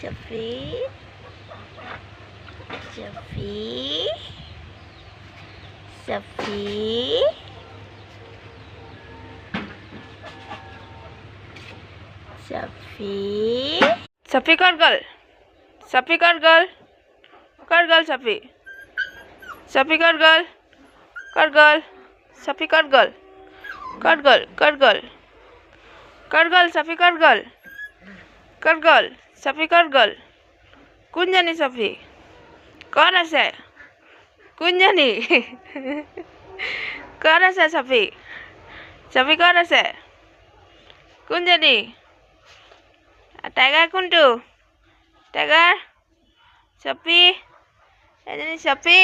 চফি চফি চফি চফি চফি ক'ত গ'ল চফি ক'ত গ'ল চফি চফি ক'ত গ'ল চফি ক'ত গ'ল চফি ক'ত গ'ল চফি ক'ত গ'ল কোনজনী চফি ক'ত আছে কোনজনী ক'ত আছে চফি চফি ক'ত আছে কোনজনী টাইগাৰ কোনটো টাইগাৰ চফি এজনী চফি